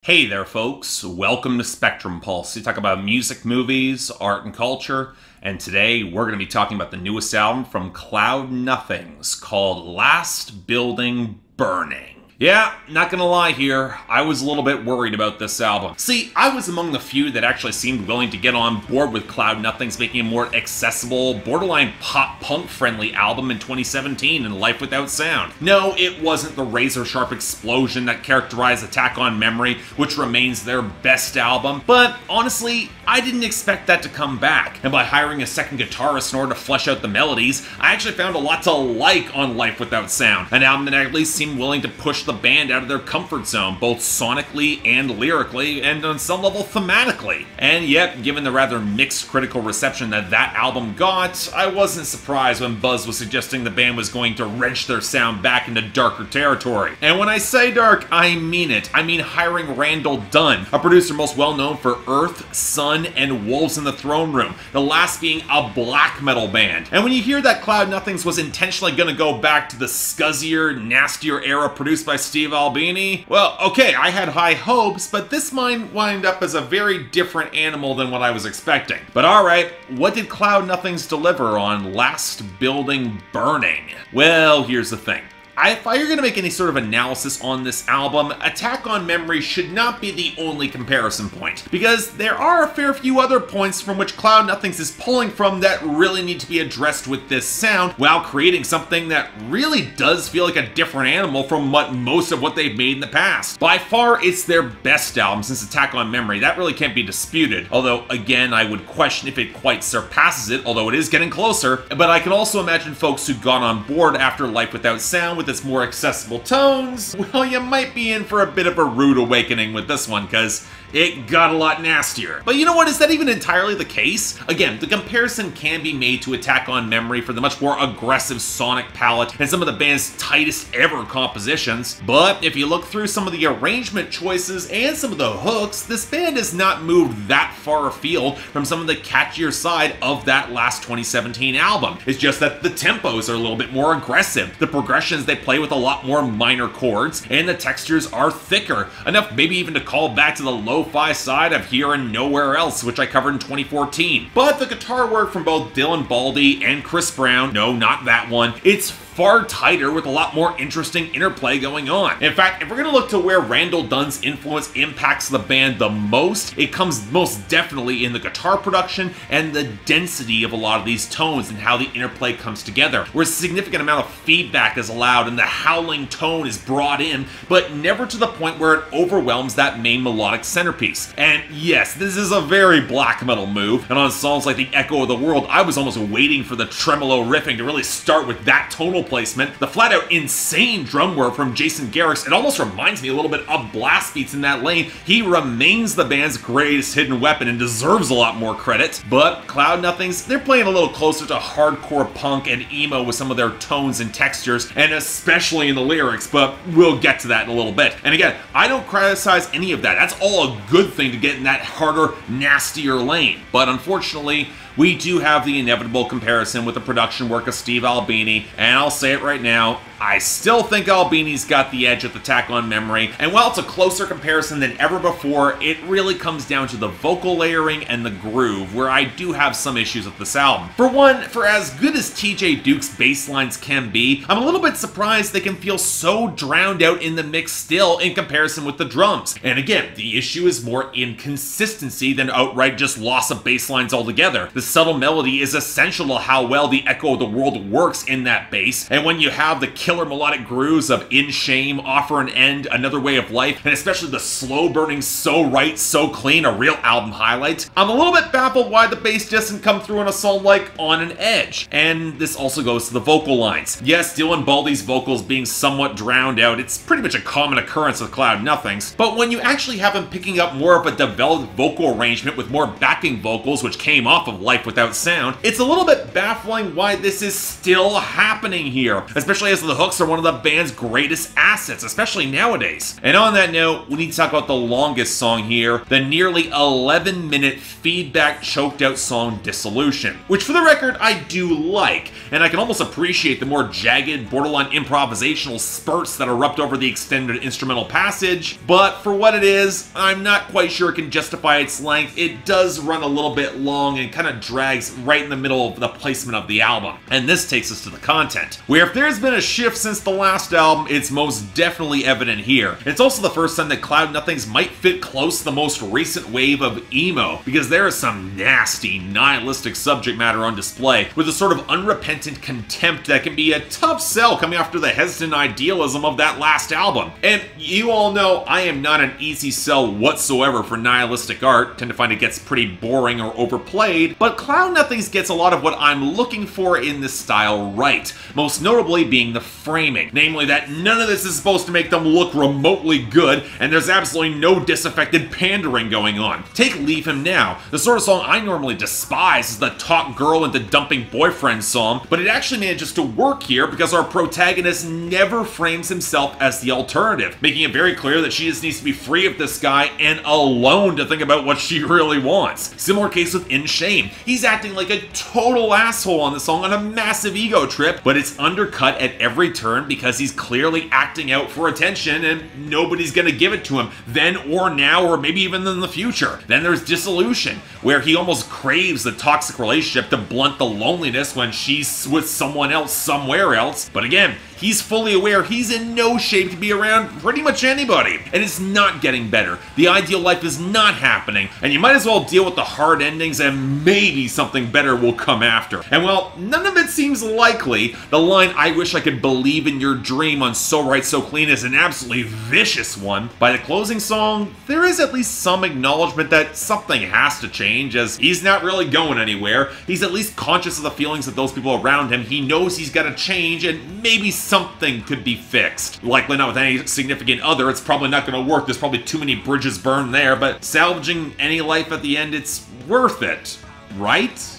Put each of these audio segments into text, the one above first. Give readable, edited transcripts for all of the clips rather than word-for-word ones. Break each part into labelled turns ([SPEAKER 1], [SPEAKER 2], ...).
[SPEAKER 1] Hey there, folks. Welcome to Spectrum Pulse. We talk about music, movies, art, and culture. And today we're going to be talking about the newest album from Cloud Nothings called Last Building Burning. Yeah, not gonna lie here, I was a little bit worried about this album. See, I was among the few that actually seemed willing to get on board with Cloud Nothings making a more accessible, borderline pop-punk friendly album in 2017 in Life Without Sound. No, it wasn't the razor-sharp explosion that characterized Attack on Memory, which remains their best album, but honestly, I didn't expect that to come back. And by hiring a second guitarist in order to flesh out the melodies, I actually found a lot to like on Life Without Sound, an album that at least seemed willing to push the band out of their comfort zone, both sonically and lyrically, and on some level thematically. And yet, given the rather mixed critical reception that album got, I wasn't surprised when Buzz was suggesting the band was going to wrench their sound back into darker territory. And when I say dark, I mean it. I mean hiring Randall Dunn, a producer most well known for Earth, Sun, and Wolves in the Throne Room, the last being a black metal band. And when you hear that Cloud Nothings was intentionally going to go back to the scuzzier, nastier era produced by Steve Albini, well, okay, I had high hopes, but this might wind up as a very different animal than what I was expecting. But alright, what did Cloud Nothings deliver on Last Building Burning? Well, here's the thing. If you're going to make any sort of analysis on this album, Attack on Memory should not be the only comparison point, because there are a fair few other points from which Cloud Nothings is pulling from that really need to be addressed with this sound, while creating something that really does feel like a different animal from most of what they've made in the past. By far, it's their best album since Attack on Memory. That really can't be disputed, although, again, I would question if it quite surpasses it, although it is getting closer. But I can also imagine folks who got on board after Life Without Sound with its more accessible tones, well, you might be in for a bit of a rude awakening with this one, because it got a lot nastier. But you know what, is that even entirely the case? Again, the comparison can be made to Attack on Memory for the much more aggressive sonic palette and some of the band's tightest ever compositions. But if you look through some of the arrangement choices and some of the hooks, this band has not moved that far afield from some of the catchier side of that last 2017 album. It's just that the tempos are a little bit more aggressive, the progressions they play with a lot more minor chords, and the textures are thicker, enough maybe even to call back to the lo-fi side of Here and Nowhere Else, which I covered in 2014. But the guitar work from both Dylan Baldy and Chris Brown, no, not that one, it's far tighter with a lot more interesting interplay going on. In fact, if we're going to look to where Randall Dunn's influence impacts the band the most, it comes most definitely in the guitar production and the density of a lot of these tones and how the interplay comes together, where a significant amount of feedback is allowed and the howling tone is brought in, but never to the point where it overwhelms that main melodic centerpiece. And yes, this is a very black metal move, and on songs like The Echo of the World, I was almost waiting for the tremolo riffing to really start with that tonal placement. The flat-out insane drum work from Jason Garrix, it almost reminds me a little bit of Blast Beats in that lane. He remains the band's greatest hidden weapon and deserves a lot more credit. But Cloud Nothings, they're playing a little closer to hardcore punk and emo with some of their tones and textures, and especially in the lyrics, but we'll get to that in a little bit. And again, I don't criticize any of that. That's all a good thing to get in that harder, nastier lane. But unfortunately, we do have the inevitable comparison with the production work of Steve Albini, and I'll say it right now, I still think Albini's got the edge at the Attack on Memory, and while it's a closer comparison than ever before, it really comes down to the vocal layering and the groove, where I do have some issues with this album. For one, for as good as TJ Duke's bass lines can be, I'm a little bit surprised they can feel so drowned out in the mix still in comparison with the drums. And again, the issue is more inconsistency than outright just loss of bass lines altogether. The subtle melody is essential to how well The Echo of the World works in that bass, and when you have the killer melodic grooves of In Shame, Offer an End, Another Way of Life, and especially the slow burning So Right, So Clean, a real album highlight, I'm a little bit baffled why the bass doesn't come through on a song like On an Edge. And this also goes to the vocal lines. Yes, Dylan Baldy's vocals being somewhat drowned out, it's pretty much a common occurrence with Cloud Nothings, but when you actually have him picking up more of a developed vocal arrangement with more backing vocals, which came off of Life Without Sound, it's a little bit baffling why this is still happening here, especially as the hooks are one of the band's greatest assets, especially nowadays. And on that note, we need to talk about the longest song here, the nearly 11-minute feedback choked out song Dissolution, which for the record I do like, and I can almost appreciate the more jagged, borderline improvisational spurts that erupt over the extended instrumental passage, but for what it is, I'm not quite sure it can justify its length. It does run a little bit long and kind of drags right in the middle of the placement of the album. And this takes us to the content, where if there's been a shift since the last album, it's most definitely evident here. It's also the first time that Cloud Nothings might fit close to the most recent wave of emo, because there is some nasty, nihilistic subject matter on display, with a sort of unrepentant contempt that can be a tough sell coming after the hesitant idealism of that last album. And you all know I am not an easy sell whatsoever for nihilistic art, tend to find it gets pretty boring or overplayed, but Cloud Nothings gets a lot of what I'm looking for in this style right, most notably being the framing, namely that none of this is supposed to make them look remotely good, and there's absolutely no disaffected pandering going on. Take Leave Him Now, the sort of song I normally despise is the talk girl into dumping boyfriend song, but it actually manages to work here because our protagonist never frames himself as the alternative, making it very clear that she just needs to be free of this guy and alone to think about what she really wants. Similar case with In Shame. He's acting like a total asshole on the song on a massive ego trip, but it's undercut at every turn because he's clearly acting out for attention and nobody's gonna give it to him then or now or maybe even in the future. Then there's Dissolution, where he almost craves the toxic relationship to blunt the loneliness when she's with someone else somewhere else, but again, he's fully aware he's in no shape to be around pretty much anybody, and it's not getting better. The ideal life is not happening, and you might as well deal with the hard endings and maybe something better will come after. And while none of it seems likely, the line "I wish I could believe in your dream" on So Right So Clean is an absolutely vicious one. By the closing song, there is at least some acknowledgement that something has to change, as he's not really going anywhere. He's at least conscious of the feelings of those people around him. He knows he's got to change, and maybe something could be fixed. Likely not with any significant other, it's probably not going to work. There's probably too many bridges burned there, but salvaging any life at the end, it's worth it. Right?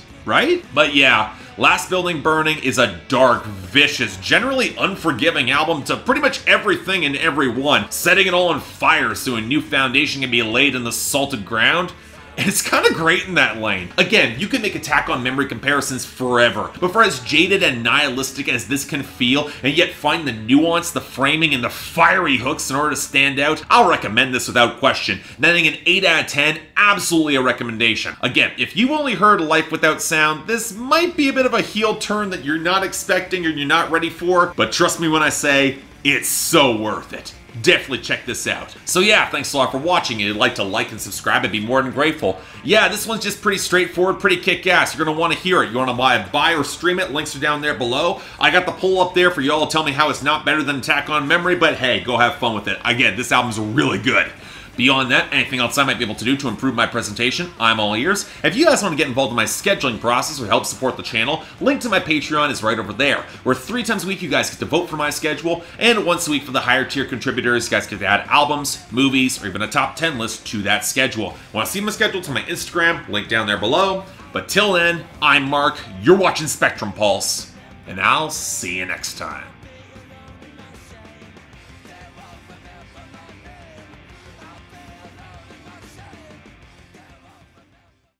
[SPEAKER 1] But yeah, Last Building Burning is a dark, vicious, generally unforgiving album to pretty much everything and everyone, setting it all on fire so a new foundation can be laid in the salted ground. And it's kind of great in that lane. Again, you can make Attack on Memory comparisons forever, but for as jaded and nihilistic as this can feel, and yet find the nuance, the framing, and the fiery hooks in order to stand out, I'll recommend this without question. Netting an 8 out of 10, absolutely a recommendation. Again, if you only heard Life Without Sound, this might be a bit of a heel turn that you're not expecting or you're not ready for, but trust me when I say, it's so worth it. Definitely check this out. So yeah, thanks a lot for watching. If you'd like to like and subscribe, I'd be more than grateful. Yeah, this one's just pretty straightforward, pretty kick-ass. You're going to want to hear it. You want to buy or stream it, links are down there below. I got the poll up there for y'all to tell me how it's not better than Attack on Memory, but hey, go have fun with it. Again, this album's really good. Beyond that, anything else I might be able to do to improve my presentation, I'm all ears. If you guys want to get involved in my scheduling process or help support the channel, link to my Patreon is right over there, where 3 times a week you guys get to vote for my schedule, and once a week for the higher tier contributors, you guys get to add albums, movies, or even a top 10 list to that schedule. Want to see my schedule to my Instagram, link down there below. But till then, I'm Mark, you're watching Spectrum Pulse, and I'll see you next time.